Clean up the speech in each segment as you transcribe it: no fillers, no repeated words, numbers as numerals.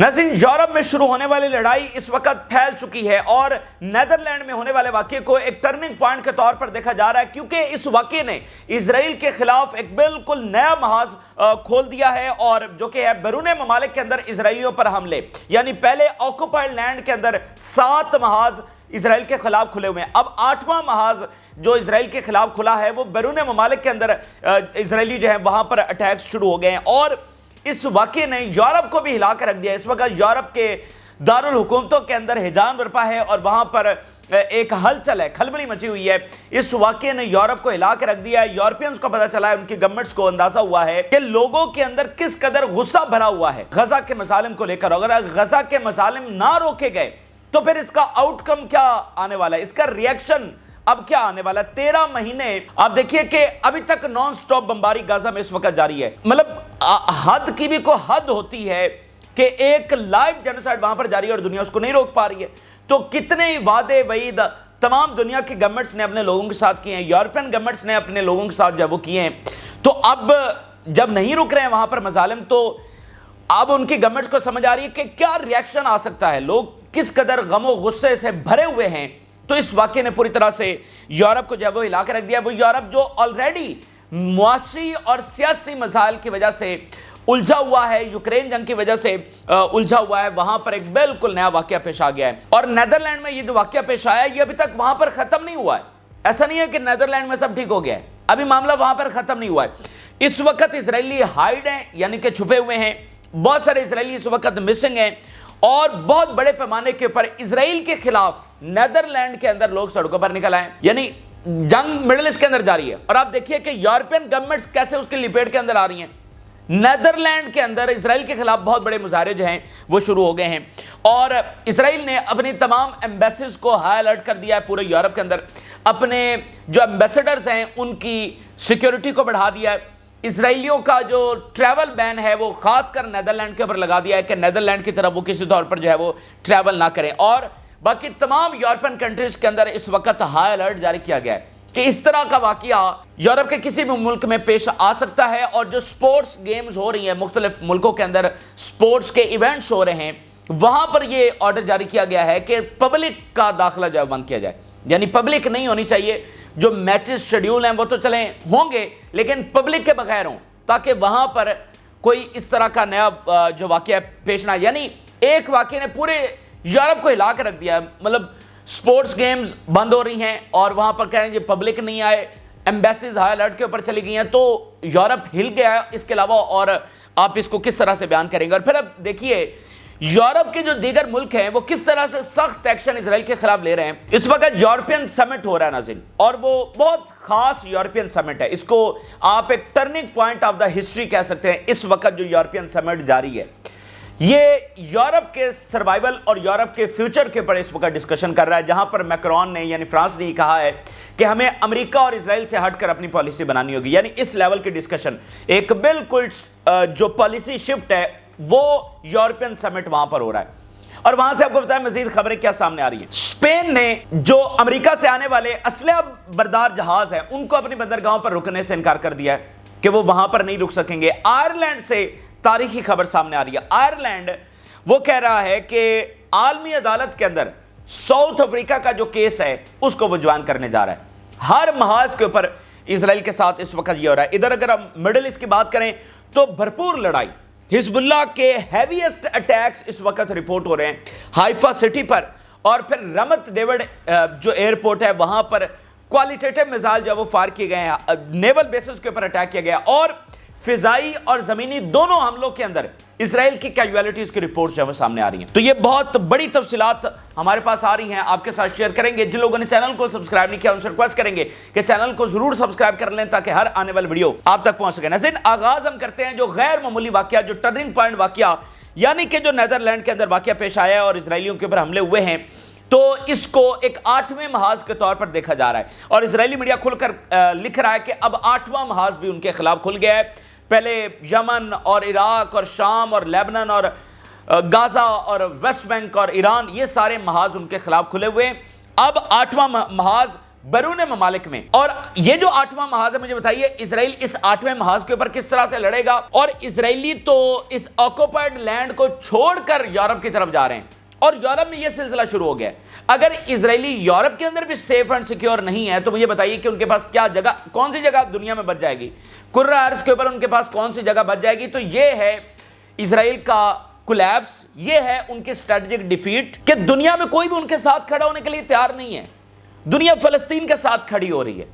नाज़रीन, यूरोप में शुरू होने वाली लड़ाई इस वक्त फैल चुकी है और नेदरलैंड में होने वाले वाक़े को एक टर्निंग पॉइंट के तौर पर देखा जा रहा है, क्योंकि इस वाक़े ने इजराइल के खिलाफ एक बिल्कुल नया महाज खोल दिया है और जो कि है बैरून ममालिक के अंदर इजराइलियों पर हमले। यानी पहले ऑक्युपाइड लैंड के अंदर 7 महाज इजराइल के खिलाफ खुले हुए हैं, अब 8वां महाज जो इजराइल के खिलाफ खुला है वो बैरून ममालिक के अंदर इजरायली जो है वहां पर अटैक्स शुरू हो गए हैं और इस वाक़े ने यूरोप को भी हिला कर रख दिया। इस वक्त यूरोप के दारुल हुकूमतों के अंदर हिजान बरपा है और वहां पर एक हलचल है, खलबली मची हुई है। इस वाक़े ने यूरोप को हिला कर रख दिया है। यूरोपियंस को पता चला है, उनकी गवर्नमेंट्स को अंदाजा हुआ है कि लोगों के अंदर किस कदर गुस्सा भरा हुआ है गजा के मसालिम को लेकर। अगर गजा के मसालिम ना रोके गए तो फिर इसका आउटकम क्या आने वाला है, इसका रिएक्शन अब क्या आने वाला है। 13 महीने आप देखिए कि अभी तक नॉन स्टॉप बमबारी गाजा में इस वक्त जारी है। मतलब हद की भी कोई हद होती है कि एक लाइव जेनोसाइड वहां पर जारी है और दुनिया उसको नहीं रोक पा रही है। तो कितने ही वादे वईद तमाम दुनिया की गवर्नमेंट्स ने अपने लोगों के साथ किए हैं, यूरोपियन गवर्नमेंट्स ने अपने लोगों के साथ जो वो किए हैं। तो अब जब नहीं रुक रहे हैं वहां पर मजालिम, तो अब उनकी गवर्नमेंट को समझ आ रही है कि क्या रिएक्शन आ सकता है, लोग किस कदर गमो गुस्से से भरे हुए हैं। तो इस वाक़े ने पूरी तरह से यूरोप को जो है वो हिला कर रख दिया। वो यूरोप जो ऑलरेडी मुआशी और सियासी मसाइल की वजह से उलझा हुआ है, यूक्रेन जंग की वजह से उलझा हुआ है, वहां पर एक बिल्कुल नया वाक़या पेश आ गया है। और नेदरलैंड में ये जो वाक़या पेश आया है ये अभी तक वहां पर खत्म नहीं हुआ है। ऐसा नहीं है कि नेदरलैंड में सब ठीक हो गया है, अभी मामला वहां पर खत्म नहीं हुआ है। इस वक्त इजरायली हाइड हैं, यानी कि छुपे हुए हैं। बहुत सारे इजरायली इस वक्त मिसिंग हैं और बहुत बड़े पैमाने के ऊपर इजराइल के खिलाफ नेदरलैंड के अंदर लोग सड़कों पर निकल आए। यानी जंग मिडिल ईस्ट के अंदर जारी है और आप देखिए कि यूरोपियन गवर्नमेंट्स कैसे उसकी लिपेट के अंदर आ रही हैं। नेदरलैंड के अंदर इजराइल के खिलाफ बहुत बड़े मुजाहरे जो हैं वो शुरू हो गए हैं और इजराइल ने अपनी तमाम एम्बेसीज को हाई अलर्ट कर दिया है पूरे यूरोप के अंदर। अपने जो एम्बेसडर्स हैं उनकी सिक्योरिटी को बढ़ा दिया है। इजरायलियों का जो ट्रैवल बैन है वो खासकर नेदरलैंड के ऊपर लगा दिया है कि नेदरलैंड की तरफ वो किसी तौर पर जो है वो ट्रैवल ना करें। और बाकी तमाम यूरोपियन कंट्रीज के अंदर इस वक्त हाई अलर्ट जारी किया गया है कि इस तरह का वाकया यूरोप के किसी भी मुल्क में पेश आ सकता है। और जो स्पोर्ट्स गेम्स हो रही हैं मुख्तलिफ मुल्कों के अंदर, स्पोर्ट्स के इवेंट्स हो रहे हैं, वहां पर यह ऑर्डर जारी किया गया है कि पब्लिक का दाखिला जो है बंद किया जाए। यानी पब्लिक नहीं होनी चाहिए। जो मैचेस शेड्यूल हैं वो तो चले होंगे लेकिन पब्लिक के बगैर हों, ताकि वहां पर कोई इस तरह का नया जो वाकया पेश ना। यानी एक वाकये ने पूरे यूरोप को हिला कर रख दिया। मतलब स्पोर्ट्स गेम्स बंद हो रही हैं और वहां पर कह रहे हैं कि पब्लिक नहीं आए, एम्बेसीज हाई अलर्ट के ऊपर चली गई हैं, तो यूरोप हिल गया है। इसके अलावा और आप इसको किस तरह से बयान करेंगे। और फिर अब देखिए यूरोप के जो दीगर मुल्क हैं वो किस तरह से सख्त एक्शन इजराइल के खिलाफ ले रहे हैं। इस वक्त यूरोपियन समिट हो रहा है नाज़रीन, और वो बहुत खास यूरोपियन समिट है। इसको आप एक turning point of the history कह सकते हैं। इस वक्त जो यूरोपियन समिट जारी है ये यूरोप के सर्वाइवल और यूरोप के फ्यूचर के ऊपर इस वक्त डिस्कशन कर रहा है, जहां पर मैक्रोन ने यानी फ्रांस ने कहा है कि हमें अमेरिका और इजराइल से हटकर अपनी पॉलिसी बनानी होगी। यानी इस लेवल की डिस्कशन, एक बिल्कुल जो पॉलिसी शिफ्ट है वो यूरोपियन समिट वहां पर हो रहा है। और वहां से आपको बताया मजीद खबरें क्या सामने आ रही हैं। स्पेन ने जो अमेरिका से आने वाले असलहा बरदार जहाज हैं उनको अपनी बंदरगाहों पर रुकने से इनकार कर दिया है कि वो वहां पर नहीं रुक सकेंगे। आयरलैंड से तारीखी खबर सामने आ रही है। आयरलैंड वो कह रहा है कि आलमी अदालत के अंदर साउथ अफ्रीका का जो केस है उसको वो ज्वाइन करने जा रहा है। हर महाज के ऊपर इजराइल के साथ इस वक्त ये हो रहा है। इधर अगर हम मिडिल ईस्ट की बात करें तो भरपूर लड़ाई, हिजबुल्लाह के हैवीएस्ट अटैक्स इस वक्त रिपोर्ट हो रहे हैं हाइफा सिटी पर, और फिर रमत डेविड जो एयरपोर्ट है वहां पर क्वालिटेटिव मिसाइल जो वो फायर किए गए हैं, नेवल बेसिस के ऊपर अटैक किया गया और फिजाई और जमीनी दोनों हमलों के अंदर इजराइल की कैजुअलिटीज की रिपोर्ट्स जो है सामने आ रही हैं। तो ये बहुत बड़ी तफसीलात हमारे पास आ रही हैं, आपके साथ शेयर करेंगे। जिन लोगों ने चैनल को सब्सक्राइब नहीं किया उनसे रिक्वेस्ट करेंगे कि चैनल को जरूर सब्सक्राइब कर लें ताकि हर आने वाली वीडियो आप तक पहुंच सके। नाज़रीन, आगाज हम करते हैं जो गैर मामूली वाकया, जो टर्निंग पॉइंट वाकया, यानी कि जो नेदरलैंड के अंदर वाकया पेश आया है और इजरायलियों के ऊपर हमले हुए हैं। तो इसको एक 8वें महाज के तौर पर देखा जा रहा है और इजरायली मीडिया खुलकर लिख रहा है कि अब 8वां महाज भी उनके खिलाफ खुल गया है। पहले यमन और इराक और शाम और लेबनान और गाजा और वेस्ट बैंक और ईरान, ये सारे महाज उनके खिलाफ खुले हुए। अब 8वां महाज बैरून ममालिक में। और ये जो 8वां महाज है, मुझे बताइए इसराइल इस 8वें महाज के ऊपर किस तरह से लड़ेगा। और इसराइली तो इस ऑक्युपाइड लैंड को छोड़कर यूरोप की तरफ जा रहे हैं और यूरोप में यह सिलसिला शुरू हो गया है। अगर इसराइली यूरोप के अंदर भी सेफ एंड सिक्योर नहीं है तो मुझे बताइए कि उनके पास क्या जगह, कौन सी जगह दुनिया में बच जाएगी, कुर्रा अर्ज के ऊपर उनके पास कौन सी जगह बच जाएगी। तो यह है इसराइल का कोलैप्स, ये है उनकी स्ट्रेटेजिक डिफीट कि दुनिया में कोई भी उनके साथ खड़ा होने के लिए तैयार नहीं है। दुनिया फलस्तीन के साथ खड़ी हो रही है।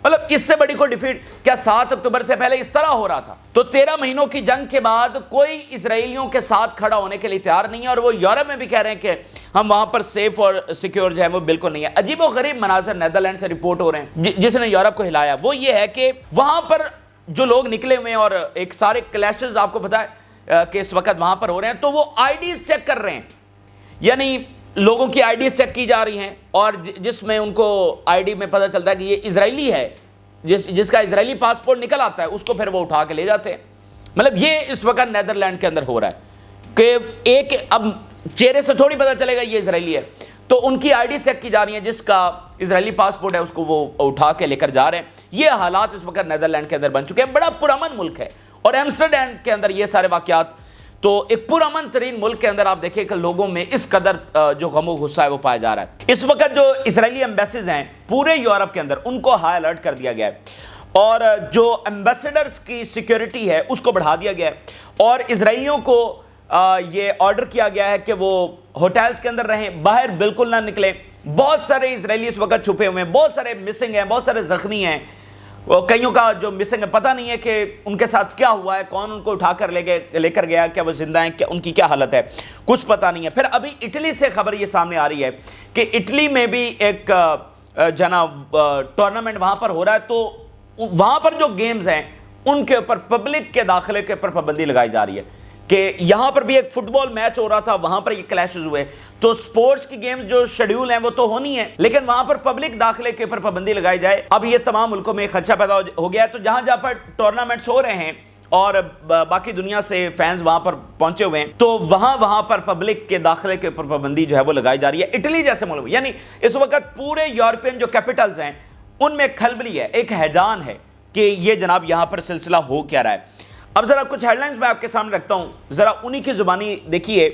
मतलब इससे बड़ी कोई डिफीट क्या 7 अक्टूबर से पहले इस तरह हो रहा था? तो 13 महीनों की जंग के बाद कोई इसराइलियों के साथ खड़ा होने के लिए तैयार नहीं है और वो यूरोप में भी कह रहे हैं कि हम वहां पर सेफ और सिक्योर जो है वो बिल्कुल नहीं है। अजीब और गरीब मनाजर नेदरलैंड से रिपोर्ट हो रहे हैं जिसने यूरोप को हिलाया। वो ये है कि वहां पर जो लोग निकले हुए हैं और एक सारे क्लैशेस आपको पता है कि इस वक्त वहां पर हो रहे हैं, तो वो आईडीज चेक कर रहे हैं, यानी लोगों की आईडीज चेक की जा रही हैं और जिसमें उनको आईडी में पता चलता है कि ये इजरायली है, जिसका इजरायली पासपोर्ट निकल आता है उसको फिर वो उठा के ले जाते हैं। मतलब ये इस वक्त नेदरलैंड के अंदर हो रहा है कि एक अब चेहरे से थोड़ी पता चलेगा ये इजरायली है, तो उनकी आईडी चेक की जा रही है, जिसका इजरायली पासपोर्ट है उसको वो उठा के लेकर जा रहे हैं। ये हालात इस वक्त नेदरलैंड के अंदर बन चुके हैं। बड़ा पुरअमन मुल्क है और एम्स्टरडैम के अंदर ये सारे वाकयात, तो एक पुरअमन तरीन मुल्क के अंदर आप देखिए कि लोगों में इस कदर जो गमो गुस्सा है वो पाया जा रहा है। इस वक्त जो इजरायली एम्बेसीज हैं पूरे यूरोप के अंदर उनको हाई अलर्ट कर दिया गया है और जो एम्बेसडर्स की सिक्योरिटी है उसको बढ़ा दिया गया है और इजरायलियों को ये ऑर्डर किया गया है कि वो होटल्स के अंदर रहें, बाहर बिल्कुल ना निकले। बहुत सारे इजरायली इस वक्त छुपे हुए हैं, बहुत सारे मिसिंग हैं, बहुत सारे जख्मी हैं, कईयों का जो मिसिंग है पता नहीं है कि उनके साथ क्या हुआ है, कौन उनको उठाकर लेकर गया, क्या वो जिंदा हैं, क्या उनकी क्या हालत है, कुछ पता नहीं है। फिर अभी इटली से खबर ये सामने आ रही है कि इटली में भी एक टूर्नामेंट वहां पर हो रहा है, तो वहां पर जो गेम्स हैं उनके ऊपर पब्लिक के दाखिले के ऊपर पाबंदी लगाई जा रही है कि यहां पर भी एक फुटबॉल मैच हो रहा था, वहां पर ये क्लैशेस हुए। तो स्पोर्ट्स की गेम्स जो शेड्यूल हैं वो तो होनी है, लेकिन वहां पर पब्लिक दाखिले के ऊपर पाबंदी लगाई जाए। अब ये तमाम मुल्कों में खदशा पैदा हो गया है। तो जहां जहां पर टूर्नामेंट्स हो रहे हैं और बाकी दुनिया से फैंस वहां पर पहुंचे हुए हैं, तो वहां पर पब्लिक के दाखिले के ऊपर पाबंदी जो है वो लगाई जा रही है। इटली जैसे मुल्क, यानी इस वक्त पूरे यूरोपियन जो कैपिटल्स हैं उनमें खलबली है, एक हैजान है कि ये जनाब यहां पर सिलसिला हो क्या रहा है। अब जरा कुछ हेडलाइंस मैं आपके सामने रखता हूं, जरा उन्हीं की जुबानी देखिए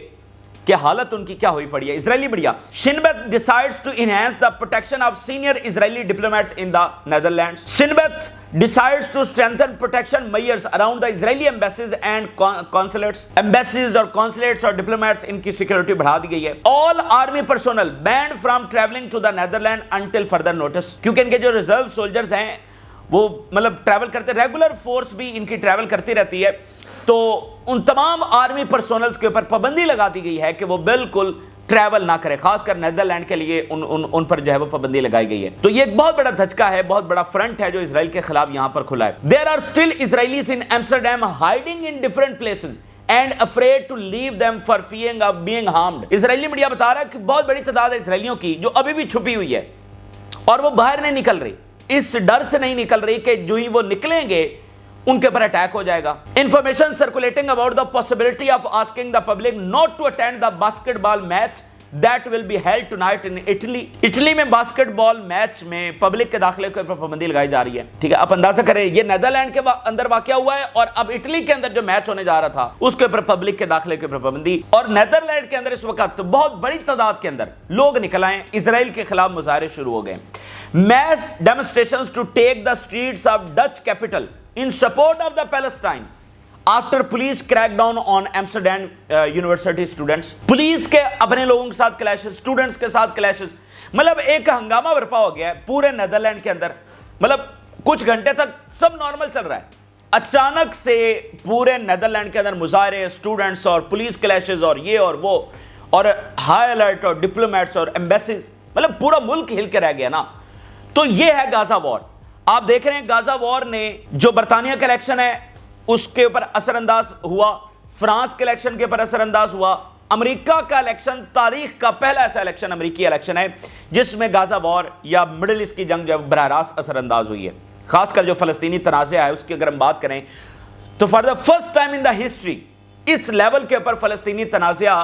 कि हालत उनकी क्या हुई पड़ी है। Israeli media, Shin Bet decides to enhance the protection of senior Israeli diplomats in the Netherlands. Shin Bet decides to strengthen protection measures around the Israeli embassies and consulates. Embassies और कॉन्सुलेट्स और diplomats, इनकी security बढ़ा दी गई है। All army personnel banned from travelling to the Netherland until further notice, क्योंकि इनके जो रिजर्व सोल्जर्स हैं वो मतलब ट्रैवल करते, रेगुलर फोर्स भी इनकी ट्रैवल करती रहती है, तो उन तमाम आर्मी पर्सोनल्स के ऊपर पाबंदी लगा दी गई है कि वो बिल्कुल ट्रैवल ना करें। खासकर नेदरलैंड के लिए उन पर जो है वो पाबंदी लगाई गई है। तो ये एक बहुत बड़ा धचका है, बहुत बड़ा फ्रंट है जो इजराइल के खिलाफ यहां पर खुला है। There are still Israelis in Amsterdam hiding in different places and afraid to leave them for fearing of being harmed. Israeli media बता रहा है कि बहुत बड़ी तादाद है इसराइलियों की जो अभी भी छुपी हुई है और वो बाहर नहीं निकल रही, इस डर से नहीं निकल रही कि जो ही वो निकलेंगे उनके ऊपर अटैक हो जाएगा। Information circulating about the possibility of asking the public not to attend the basketball match that will be held tonight in Italy. Italy में बास्केटबॉल मैच में पब्लिक के दाखिले के ऊपर पाबंदी लगाई जा रही है। ठीक है, आप अंदाजा करें ये नेदरलैंड के अंदर वाकया हुआ है और अब इटली के अंदर जो मैच होने जा रहा था उसके ऊपर पब्लिक के दाखिले के ऊपर पाबंदी। और नेदरलैंड के अंदर इस वक्त बहुत बड़ी तादाद के अंदर लोग निकल आए, इजराइल के खिलाफ मुजाहरे शुरू हो गए। Mass demonstrations to take the streets of Dutch capital in support of the Palestine after police crackdown on Amsterdam University students. Police के अपने लोगों के साथ क्लैशेस, स्टूडेंट्स के साथ क्लैशेस, मतलब एक हंगामा बर्पा हो गया है पूरे नेदरलैंड के अंदर। मतलब कुछ घंटे तक सब नॉर्मल चल रहा है, अचानक से पूरे नेदरलैंड के अंदर मुजाहरे, स्टूडेंट्स और पुलिस क्लैशेस और ये और वो और हाई अलर्ट और डिप्लोमेट्स और एम्बेसीज, मतलब पूरा मुल्क हिल के रह गया ना। तो ये है गाजा वॉर। आप देख रहे हैं गाजा वॉर ने जो बरतानिया का इलेक्शन है उसके ऊपर असरअंदाज हुआ, फ्रांस के इलेक्शन के ऊपर असरअंदाज हुआ, अमेरिका का इलेक्शन तारीख का पहला ऐसा इलेक्शन अमेरिकी इलेक्शन है जिसमें गाजा वॉर या मिडिल ईस्ट की जंग जो बरह रास्त असरअंदाज हुई है। खासकर जो फलस्तीनी तनाज़ा है उसकी अगर हम बात करें तो for the first time in the history इस लेवल के ऊपर फलस्तीनी तनाज़ा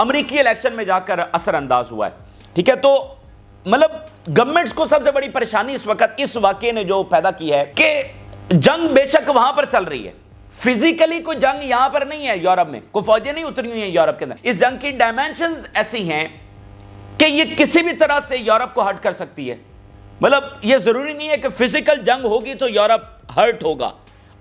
अमेरिकी इलेक्शन में जाकर असरअंदाज हुआ है। ठीक है, तो مطلب گورنمنٹس کو سب سے بڑی پریشانی اس وقت اس واقعے نے جو پیدا کی ہے کہ جنگ بے شک وہاں پر چل رہی ہے، فزیکلی کوئی جنگ یہاں پر نہیں ہے، یورپ میں کوئی فوجیں نہیں اتری ہوئی ہیں یورپ کے اندر، اس جنگ کی ڈائمینشنز ایسی ہیں کہ یہ کسی بھی طرح سے یورپ کو ہرٹ کر سکتی ہے۔ مطلب یہ ضروری نہیں ہے کہ فزیکل جنگ ہوگی تو یورپ ہرٹ ہوگا،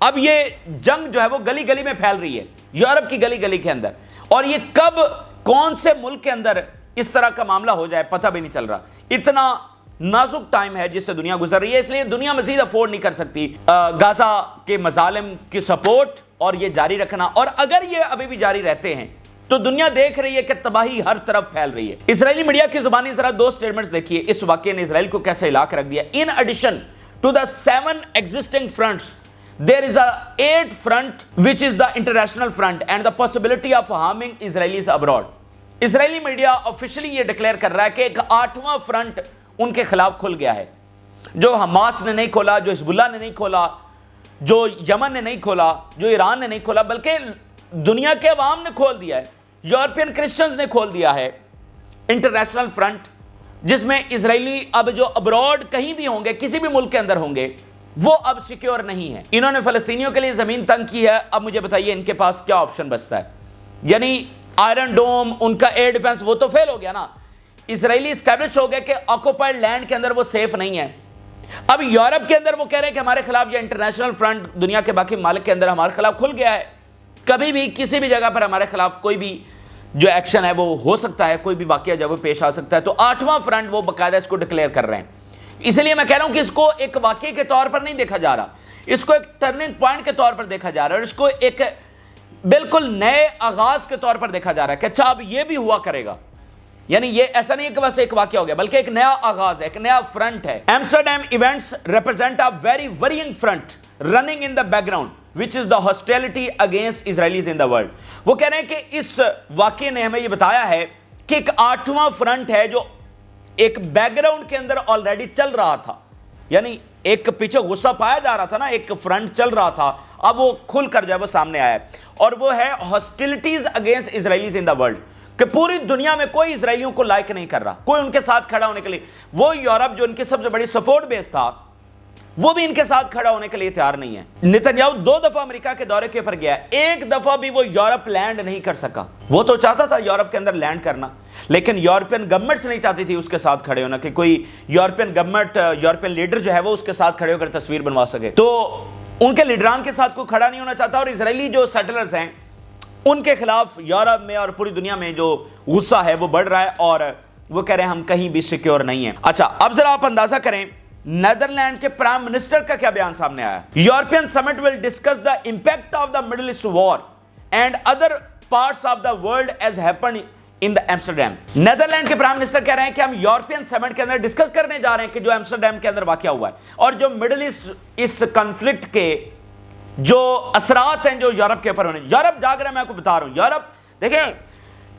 اب یہ جنگ جو ہے وہ گلی گلی میں پھیل رہی ہے، یورپ کی گلی گلی کے اندر، اور یہ کب کون سے ملک کے اندر اس طرح کا معاملہ ہو جائے پتہ بھی نہیں چل رہا۔ اتنا نازک ٹائم ہے جس سے دنیا گزر رہی ہے، اس لیے دنیا مزید افورڈ نہیں کر سکتی غزہ کے مظالم کی سپورٹ اور یہ جاری رکھنا، اور اگر یہ ابھی بھی جاری رہتے ہیں تو دنیا دیکھ رہی ہے کہ تباہی ہر طرف پھیل رہی ہے۔ اسرائیلی میڈیا کی زبانی ذرا دو سٹیٹمنٹس دیکھیے، اس واقعے نے اسرائیل کو کیسے ہلا کے رکھ دیا۔ In addition to the 7 existing fronts there is a 8th front which is the international front and the possibility of harming Israelis abroad۔ Israeli media officially یہ ڈکلیئر کر رہا ہے کہ ایک 8واں فرنٹ ان کے خلاف کھل گیا ہے، جو حماس نے نہیں کھولا، جو حزب اللہ نے نہیں کھولا، جو یمن نے نہیں کھولا، جو ایران نے نہیں کھولا، بلکہ دنیا کے عوام نے کھول دیا ہے، یورپین کرسچنز نے کھول دیا ہے انٹرنیشنل فرنٹ، جس میں اسرائیلی اب جو ابراڈ کہیں بھی ہوں گے، کسی بھی ملک کے اندر ہوں گے، وہ اب سیکیور نہیں ہے۔ انہوں نے فلسطینیوں کے لیے زمین تنگ کی ہے، اب مجھے بتائیے ان کے پاس کیا آپشن بچتا ہے؟ یعنی آئرن ڈوم، ان کا ایئر ڈیفنس، وہ تو فیل ہو گیا نا، اسرائیلی اسٹیبلش ہو گیا کہ آکوپائڈ لینڈ کے اندر وہ سیف نہیں ہے۔ اب یورپ کے اندر وہ کہہ رہے ہیں کہ ہمارے خلاف یہ انٹرنیشنل فرنٹ دنیا کے باقی ممالک کے اندر ہمارے خلاف کھل گیا ہے، کبھی بھی کسی بھی جگہ پر ہمارے خلاف کوئی بھی جو ایکشن ہے وہ ہو سکتا ہے، کوئی بھی واقعہ جب وہ پیش آ سکتا ہے۔ تو 8واں فرنٹ وہ باقاعدہ اس کو ڈکلیئر کر رہے ہیں۔ اس لیے میں کہہ رہا ہوں کہ اس کو ایک واقعے کے طور پر نہیں دیکھا جا رہا، اس کو ایک ٹرننگ پوائنٹ کے طور پر دیکھا جا رہا ہے، اور اس کو ایک بالکل نئے آغاز کے طور پر دیکھا جا رہا ہے کہ اچھا اب یہ بھی ہوا کرے گا۔ یعنی یہ ایسا نہیں ہے کہ بس ایک واقعہ ہو گیا، بلکہ ایک نیا آغاز ہے، ایک نیا فرنٹ ہے۔ Amsterdam events represent a very worrying front running in the back ground which is the hostility against Israelis in the world۔ وہ کہہ رہے ہیں کہ اس واقعے نے ہمیں یہ بتایا ہے کہ ایک 8واں فرنٹ ہے جو ایک بیک گراؤنڈ کے اندر آلریڈی چل رہا تھا، یعنی ایک پیچھے غصہ پایا جا رہا تھا نا، ایک فرنٹ چل رہا تھا، اب وہ کھل کر جو ہے وہ سامنے آیا ہے، اور وہ ہے hostilities against اسرائیلیز in the world, کہ پوری دنیا میں کوئی اسرائیلیوں کو لائک نہیں کر رہا، کوئی ان کے ساتھ کھڑا ہونے کے لیے، وہ یورپ جو ان کی سب سے بڑی سپورٹ بیس تھا وہ بھی ان کے ساتھ کھڑا ہونے کے لیے تیار نہیں ہے۔ نتنیاہو 2 دفعہ امریکہ کے دورے کے اوپر گیا ہے، ایک دفعہ بھی وہ یورپ لینڈ نہیں کر سکا۔ وہ تو چاہتا تھا یورپ کے اندر لینڈ کرنا، لیکن یورپین گورنمنٹس نہیں چاہتی تھی اس کے ساتھ کھڑے ہونا، کہ کوئی یورپین گورنمنٹ، یورپین لیڈر جو ہے وہ اس کے ساتھ کھڑے ہو کر تصویر بنوا سکے۔ تو ان کے لیڈران کے ساتھ کوئی کھڑا نہیں ہونا چاہتا، اور اسرائیلی جو سیٹلرز ہیں ان کے خلاف یورپ میں اور پوری دنیا میں جو غصہ ہے وہ بڑھ رہا ہے، اور وہ کہہ رہے ہیں ہم کہیں بھی سیکیور نہیں ہیں۔ اچھا اب ذرا آپ اندازہ کریں نیدرلینڈ کے پرائم منسٹر کا کیا بیان سامنے آیا۔ European summit will discuss the impact of the Middle East war and other parts of the world as happen in the Amsterdam. Netherland کے پرائم منسٹر کہہ رہے ہیں کہ ہم یورپین سمٹ کے اندر ڈسکس کرنے جا رہے ہیں کہ جو ایمسٹرڈیم کے اندر واقعہ ہوا ہے، اور جو مڈل ایسٹ اس کنفلکٹ کے جو اثرات ہیں جو یورپ کے اوپر ہونے۔ یورپ جاگ رہا ہے، میں آپ کو بتا رہا ہوں، یورپ دیکھیں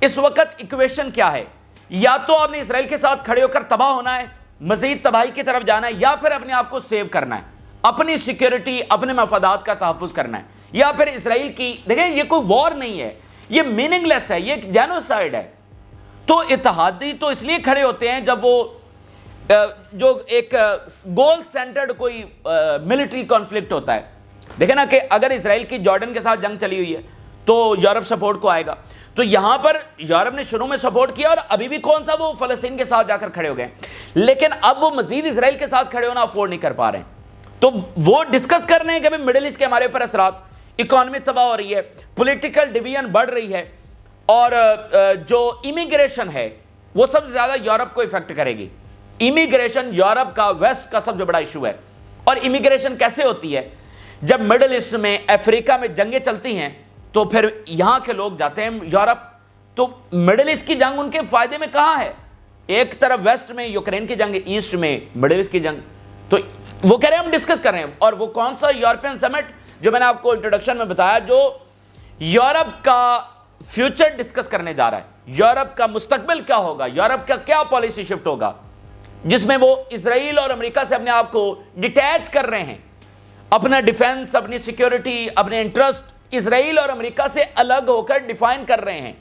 اس وقت ایکویشن کیا ہے، یا تو آپ نے اسرائیل کے ساتھ کھڑے ہو کر تباہ ہونا ہے، مزید تباہی کی طرف جانا ہے، یا پھر اپنے آپ کو سیو کرنا ہے، اپنی سیکیورٹی، اپنے مفادات کا تحفظ کرنا ہے، یا پھر اسرائیل کی، دیکھیں یہ کوئی وار نہیں ہے، یہ میننگ لیس ہے، یہ ایک جینوسائیڈ ہے۔ تو اتحادی تو اس لیے کھڑے ہوتے ہیں جب وہ جو ایک گول سینٹرڈ کوئی ملٹری کانفلکٹ ہوتا ہے۔ دیکھیں نا کہ اگر اسرائیل کی جارڈن کے ساتھ جنگ چلی ہوئی ہے تو یورپ سپورٹ کو آئے گا، تو یہاں پر یورپ نے شروع میں سپورٹ کیا، اور ابھی بھی کون سا وہ فلسطین کے ساتھ جا کر کھڑے ہو گئے، لیکن اب وہ مزید اسرائیل کے ساتھ کھڑے ہونا افورڈ نہیں کر پا رہے ہیں۔ تو وہ ڈسکس کر رہے ہیں کہ مڈل ایسٹ کے ہمارے اوپر اثرات، اکانومی تباہ ہو رہی ہے، پولیٹیکل ڈویژن بڑھ رہی ہے، اور جو امیگریشن ہے وہ سب سے زیادہ یورپ کو افیکٹ کرے گی۔ امیگریشن یورپ کا، ویسٹ کا سب سے بڑا ایشو ہے، اور امیگریشن کیسے ہوتی ہے؟ جب مڈل ایسٹ میں، افریقہ میں جنگیں چلتی ہیں تو پھر یہاں کے لوگ جاتے ہیں یورپ، تو مڈل ایسٹ کی جنگ ان کے فائدے میں کہاں ہے؟ ایک طرف ویسٹ میں یوکرین کی جنگ، ایسٹ میں مڈل ایسٹ کی جنگ، تو وہ کہہ رہے ہیں ہم ڈسکس کر رہے ہیں۔ اور وہ کون سا یورپین سمٹ جو میں نے آپ کو انٹروڈکشن میں بتایا، جو یورپ کا فیوچر ڈسکس کرنے جا رہا ہے، یورپ کا مستقبل کیا ہوگا، یورپ کا کیا پالیسی شفٹ ہوگا، جس میں وہ اسرائیل اور امریکہ سے اپنے آپ کو ڈیٹیچ کر رہے ہیں، اپنا ڈیفنس، اپنی سیکیورٹی، اپنے انٹرسٹ اسرائیل اور امریکہ سے الگ ہو کر ڈیفائن کر رہے ہیں۔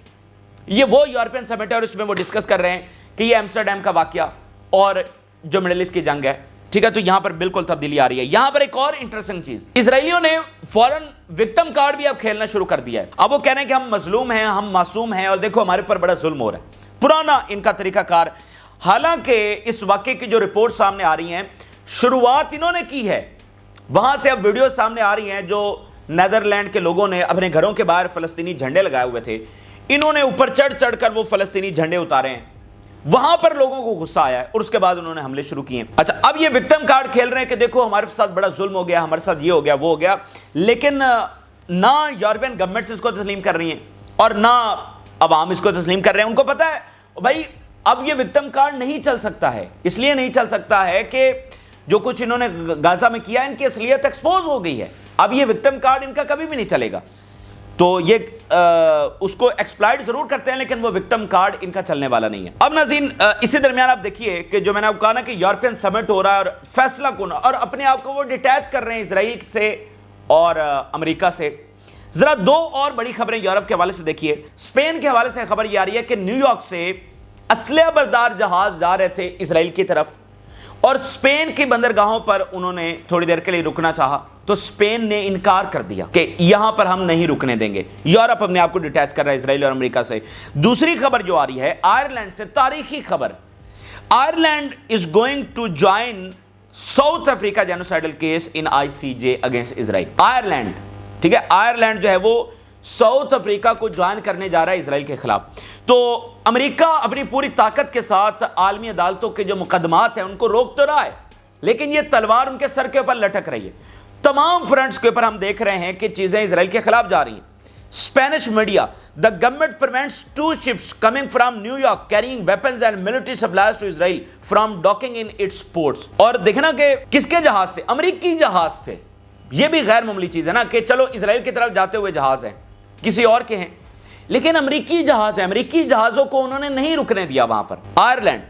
یہ وہ یورپین سمٹ ہے، اور اس میں وہ ڈسکس کر رہے ہیں کہ یہ ایمسٹرڈیم کا واقعہ اور جو مڈل ایسٹ کی جنگ ہے، ٹھیک ہے، تو یہاں پر بالکل تبدیلی آ رہی ہے۔ یہاں پر ایک اور انٹرسٹنگ چیز، اسرائیلیوں نے فوراً وکٹم کارڈ بھی اب کھیلنا شروع کر دیا ہے۔ اب وہ کہہ رہے ہیں کہ ہم مظلوم ہیں، ہم معصوم ہیں، اور دیکھو ہمارے پر بڑا ظلم ہو رہا ہے، پرانا ان کا طریقہ کار۔ حالانکہ اس واقعے کی جو رپورٹ سامنے آ رہی ہیں، شروعات انہوں نے کی ہے، وہاں سے اب ویڈیو سامنے آ رہی ہیں جو نیدرلینڈ کے لوگوں نے اپنے گھروں کے باہر فلسطینی جھنڈے لگائے ہوئے تھے، انہوں نے اوپر چڑھ چڑھ کر وہ فلسطینی جھنڈے اتارے ہیں، وہاں پر لوگوں کو غصہ آیا ہے اور اس کے بعد انہوں نے حملے شروع کیے ہیں۔ اچھا، اب یہ وکٹم کارڈ کھیل رہے ہیں کہ دیکھو ہمارے ساتھ بڑا ظلم ہو گیا، ہمارے ساتھ یہ ہو گیا وہ ہو گیا، لیکن نہ یورپین گورنمنٹس اس کو تسلیم کر رہی ہیں اور نہ عوام اس کو تسلیم کر رہے ہیں۔ ان کو پتہ ہے بھائی اب یہ وکٹم کارڈ نہیں چل سکتا ہے، اس لیے نہیں چل سکتا ہے کہ جو کچھ انہوں نے غزہ میں کیا ان کی اصلیت ایکسپوز ہو گئی ہے، اب یہ وکٹم کارڈ ان کا کبھی بھی نہیں چلے گا۔ تو یہ اس کو ایکسپلائٹ ضرور کرتے ہیں لیکن وہ وکٹم کارڈ ان کا چلنے والا نہیں ہے۔ اب ناظرین اسی درمیان آپ دیکھیے کہ جو میں نے آپ کہا نا کہ یورپین سمٹ ہو رہا ہے اور فیصلہ کن، اور اپنے آپ کو وہ ڈیٹیچ کر رہے ہیں اسرائیل سے اور امریکہ سے۔ ذرا دو اور بڑی خبریں یورپ کے حوالے سے دیکھیے۔ اسپین کے حوالے سے خبر یہ آ رہی ہے کہ نیو یارک سے اسلحہ بردار جہاز جا رہے تھے اسرائیل کی طرف، اور اسپین کی بندرگاہوں پر انہوں نے تھوڑی دیر کے لیے رکنا چاہا تو اسپین نے انکار کر دیا کہ یہاں پر ہم نہیں رکنے دیں گے۔ یورپ اپنے آپ کو ڈیٹیچ کر رہا ہے اسرائیل اور امریکہ سے۔ دوسری خبر جو آ رہی ہے آئرلینڈ سے، تاریخی خبر، Ireland is going to join South Africa genocidal case in ICJ against Israel. Ireland, ٹھیک ہے، آئرلینڈ جو ہے وہ ساؤتھ افریقہ کو جوائن کرنے جا رہا ہے اسرائیل کے خلاف۔ تو امریکہ اپنی پوری طاقت کے ساتھ عالمی عدالتوں کے جو مقدمات ہیں ان کو روک تو رہا ہے، لیکن یہ تلوار ان کے سر کے اوپر لٹک رہی ہے۔ تمام فرنٹس کے اوپر ہم دیکھ رہے ہیں کہ چیزیں اسرائیل کے خلاف جا رہی ہیں۔ Spanish media, the government prevents 2 ships coming from New York carrying weapons and military supplies to Israel from docking in its ports۔ اور دیکھنا کہ کس کے جہاز تھے؟ امریکی جہاز تھے۔ یہ بھی غیر معمولی چیز ہے نا کہ چلو اسرائیل کی طرف جاتے ہوئے جہاز ہیں، کسی اور کے ہیں، لیکن امریکی جہاز ہیں، امریکی جہازوں کو انہوں نے نہیں رکنے دیا وہاں پر۔ Ireland,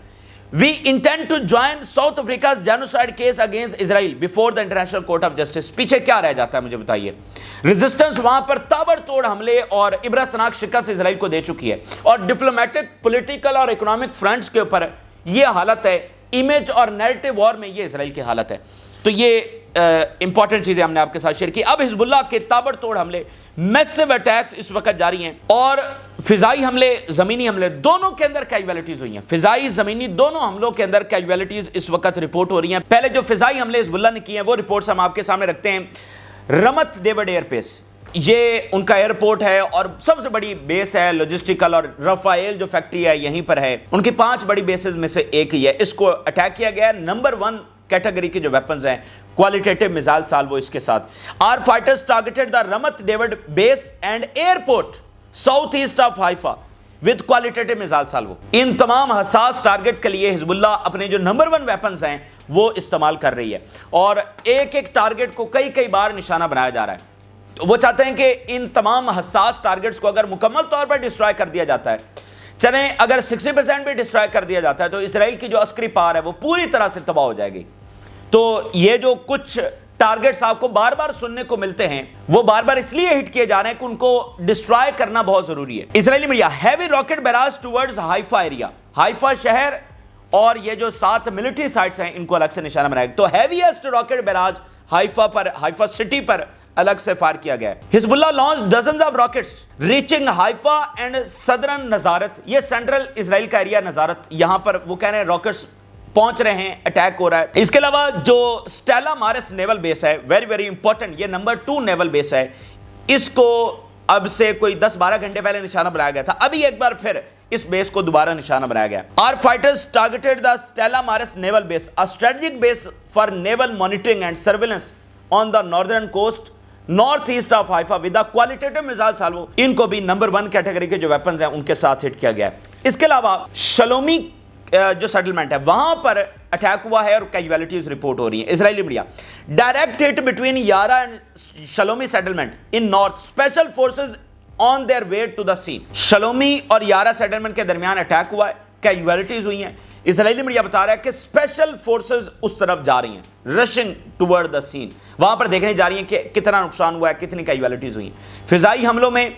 we intend to join South Africa's genocide case against Israel before the International Court of Justice۔ پیچھے کیا رہ جاتا ہے مجھے بتائیے؟ ریزسٹنس وہاں پر تابڑ توڑ حملے اور عبرتناک شکست اسرائیل کو دے چکی ہے، اور ڈپلومیٹک، پولیٹیکل اور اکنامک فرنٹس کے اوپر یہ حالت ہے، امیج اور نیریٹو وار میں یہ اسرائیل کی حالت ہے۔ تو یہ امپورٹنٹ چیزیں ہم نے آپ کے ساتھ شیئر کی۔ اب حزب اللہ کے تابڑ توڑ حملے، میسو اٹیکس اس وقت جاری ہیں، اور فضائی حملے، زمینی حملے، دونوں کے اندر کیجویلٹیز ہوئی ہیں۔ فضائی، زمینی، دونوں حملوں کے اندر کیجویلٹیز اس وقت رپورٹ ہو رہی ہیں۔ پہلے جو فضائی حملے حزب اللہ نے کیے ہیں وہ رپورٹس ہم آپ کے سامنے رکھتے ہیں۔ رمت ڈیوڈ ایئر بیس، یہ ان کا ایئرپورٹ ہے اور سب سے بڑی بیس ہے لاجسٹیکل، اور رفائیل جو فیکٹری ہے یہیں پر ہے، ان کی 5 بڑی بیسز میں سے ایک ہی ہے۔ اس کو اٹیک کیا گیا ہے۔ نمبر 1 کیٹیگری کے جو ویپنز ہیں، کوالٹیٹیو میزائل سالوو اس کے ساتھ۔ Our fighters targeted the Ramat David base and airport south east of Haifa with qualitative missile salvo. ان تمام حساس ٹارگیٹس کے لیے حزب اللہ اپنے جو نمبر 1 ویپنز ہیں وہ استعمال کر رہی ہے، اور ایک ایک ٹارگیٹ کو کئی بار نشانہ بنایا جا رہا ہے۔ وہ چاہتے ہیں کہ ان تمام حساس ٹارگیٹس کو اگر مکمل طور پر ڈسٹرائے کر دیا جاتا ہے، چلیں اگر 60% بھی ڈسٹرائے کر دیا جاتا ہے، تو اسرائیل کی جو عسکری پاور ہے وہ پوری طرح سے تباہ ہو جائے گی۔ تو یہ جو کچھ ٹارگیٹس آپ کو بار بار سننے کو ملتے ہیں وہ بار بار اس لیے ہٹ کیے جا رہے ہیں کہ ان کو ڈسٹرائے کرنا بہت ضروری ہے۔ Israeli media, heavy rocket barrage towards Haifa area, Haifa شہر اور یہ جو 7 ملٹری سائٹس ہیں ان کو الگ سے نشانہ بنایا گیا۔ تو ہیویسٹ راکٹ بیراج حائفہ پر، حائفہ سٹی پر الگ سے فائر کیا گیا ہے۔ Hezbollah launch dozens of rockets reaching Haifa and southern Nazareth, یہ سینٹرل اسرائیل کا ایریا نظارت، یہاں پر وہ کہہ رہے ہیں راکٹس پہنچ رہے ہیں، اٹیک ہو رہا ہے۔ اس کے علاوہ جو سٹیلا مارس نیول بیس ہے، ویری امپورٹنٹ، یہ نمبر 2 نیول بیس ہے، اس کو اب سے کوئی 10-12 گھنٹے پہلے نشانہ بنایا گیا تھا، ابھی ایک بار پھر اس بیس کو دوبارہ نشانہ بنایا گیا۔ Our fighters targeted the Stella Maris naval base, a strategic base for naval monitoring and surveillance on the northern coast north east of Haifa with a qualitative missile salvo. ان کو بھی نمبر 1 کیٹیگری کے جو weapons ہیں ان کے ساتھ ہٹ کیا گیا ہے۔ اس کے علاوہ شلومی جو سیٹلمنٹ ہے وہاں پر اٹیک ہوا ہے اور کیجویلٹیز رپورٹ ہو رہی ہیں۔ Israeli media, direct hit between Yara and Shlomi settlement in north, special forces on their way to the scene. Shlomi اور یارا سیٹلمنٹ کے درمیان اٹیک ہوا ہے، کیجویلٹیز ہوئی ہیں۔ اسرائیلی میڈیا بتا رہا ہے کہ اسپیشل فورسز اس طرف جا رہی ہیں، رشنگ ٹورڈ دا سین، وہاں پر دیکھنے جا رہی ہیں کہ کتنا نقصان ہوا ہے، کتنی کیجویلٹیز ہوئی ہیں۔ فضائی حملوں میں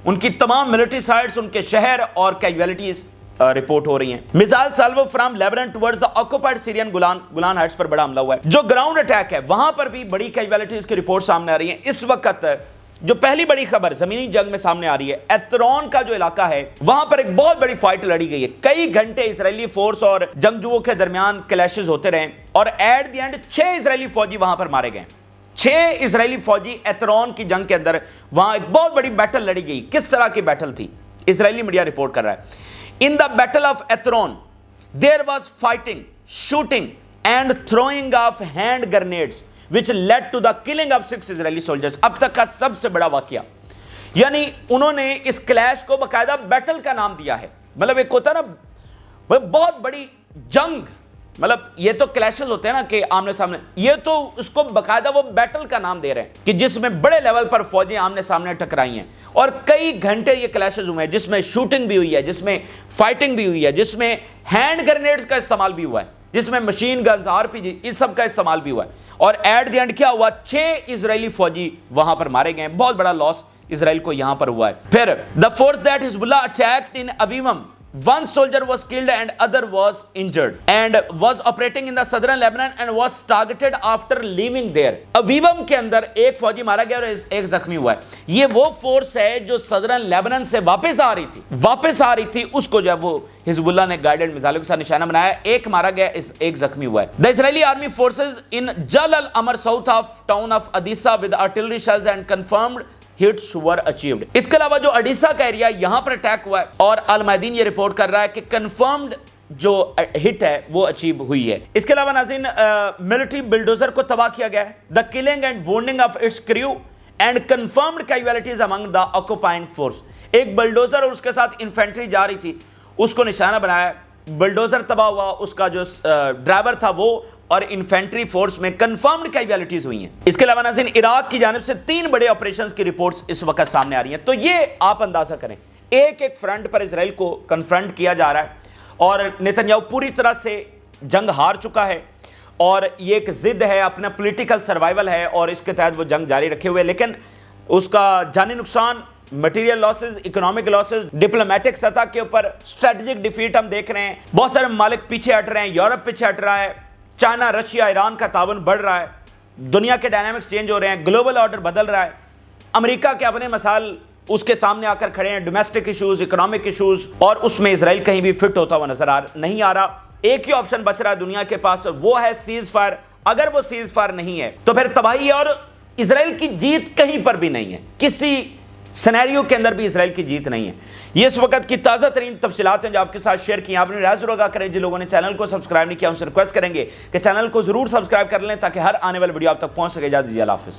ان کی تمام ملٹری سائٹس، ان کے شہر اور کیجویلٹیز रिपोर्ट हो रही हैं। Missile Salvo from Lebanon towards the occupied Syrian Golan Heights पर बड़ा हमला हुआ है। जो ग्राउंड अटैक है वहां पर भी बड़ी कैजुअलिटीज की रिपोर्ट सामने आ रही है। इस वक्त जो पहली बड़ी खबर जमीनी जंग में सामने आ रही है, एत्रोन का जो इलाका है वहां पर एक बहुत बड़ी फाइट लड़ी गई है। कई घंटे इजरायली फोर्स और जंगजुओं के दरमियान क्लैशेस होते रहे और एट द एंड 6 इजरायली फौजी वहां पर मारे गए। 6 इजरायली फौजी एत्रोन की जंग के अंदर वहां एक बहुत बड़ी बैटल लड़ी गई। किस तरह की बैटल थी, इजरायली मीडिया रिपोर्ट कर रहा है। In the battle of Aitaroun there was fighting, shooting and throwing of hand grenades which led to the killing of 6 Israeli soldiers। अब तक का सबसे बड़ा वाकया, यानी उन्होंने इस क्लैश को बकायदा बैटल का नाम दिया है। मतलब एक होता है ना बहुत बड़ी जंग, मतलब ये तो क्लैशेस होते हैं ना कि आमने सामने, ये तो उसको बकायदा वो बैटल का नाम दे रहे हैं कि जिसमें बड़े लेवल पर फौजें आमने सामने टकराई हैं और कई घंटे ये क्लैशेस हुए हैं, जिसमें शूटिंग भी हुई है, जिसमें फाइटिंग भी हुई है, जिसमें हैंड ग्रेनेड्स का इस्तेमाल भी हुआ है, जिसमें मशीन गन्स, आरपीजी, इस सब का इस्तेमाल भी हुआ है। और एट द एंड क्या हुआ, 6 इजरायली फौजी वहां पर मारे गए। बहुत बड़ा लॉस इजराइल को यहां पर हुआ है। फिर the force that Hezbollah attacked in Avivim, 1 soldier was killed and other was injured and was operating in the southern Lebanon and was targeted after leaving there। अवीवम के अंदर एक फौजी मारा गया और एक जख्मी हुआ है। ये वो फोर्स है जो सदरन लेबनान से वापस आ रही थी, उसको जब वो हिजबुल्लाह ने गाइडेड मिसाइलों के साथ निशाना बनाया, एक मारा गया, एक जख्मी हुआ है। The Israeli army forces in Jal al Amar south of town of Adaisseh with artillery shells and confirmed hits were achieved. इसके अलावा जो अडीसा का एरिया यहां पर अटैक हुआ है और अल मैदीन ये रिपोर्ट कर रहा है कि कंफर्म्ड जो हिट है वो अचीव हुई है। इसके अलावा नाज़रीन, मिलिट्री बिल्डोजर को तबाह किया गया है। The killing and wounding of its crew and confirmed casualties among the occupying force. एक बुलडोजर और उसके साथ इन्फेंट्री जा रही थी, उसको निशाना बनाया, बुलडोजर तबाह हुआ, उसका जो ड्राइवर था वो और इन्फेंट्री फोर्स में कंफर्म्ड कैजुअलिटीज हुई हैं। इसके अलावा नाज़रीन, इराक की जानिब से 3 बड़े ऑपरेशंस की रिपोर्ट्स इस वक्त सामने आ रही हैं। तो ये आप अंदाजा करें, एक एक फ्रंट पर इजराइल को कन्फ्रंट किया जा रहा है और नेतन्याहू पूरी तरह से जंग हार चुका है और ये एक जिद है, अपना पॉलिटिकल सर्वाइवल है और इसके तहत वो जंग जारी रखे हुए, लेकिन उसका जानी नुकसान, material losses, economic losses, diplomatic सतह के ऊपर स्ट्रेटेजिक डिफीट हम देख रहे हैं। बहुत सारे ममालिक पीछे हट रहे हैं, यूरोप पीछे हट रहा है, चाइना, रशिया, ईरान का तावन बढ़ रहा है, दुनिया के डायनामिक्स चेंज हो रहे हैं, ग्लोबल ऑर्डर बदल रहा है, अमेरिका के अपने मसाइल उसके सामने आकर खड़े हैं, डोमेस्टिक इश्यूज, इकोनॉमिक इश्यूज, और उसमें इजराइल कहीं भी फिट होता हुआ नजर नहीं आ रहा। एक ही ऑप्शन बच रहा है दुनिया के पास, वो है सीज फायर। अगर वो सीज फायर नहीं है तो फिर तबाही है और इजराइल की जीत कहीं पर भी नहीं है, किसी सिनेरियो के अंदर भी इजराइल की जीत नहीं है। ये इस वक्त की ताज़ा तरीन तफसीलात हैं जो आपके साथ शेयर की। आपने राय जरूर करें। जिन लोगों ने चैनल को सब्सक्राइब नहीं किया उनसे रिक्वेस्ट करेंगे कि चैनल को जरूर सब्सक्राइब कर लें ताकि हर आने वाली वीडियो आप तक पहुंच सके। इजाज़त दीजिए, अल्लाह हाफ़िज़।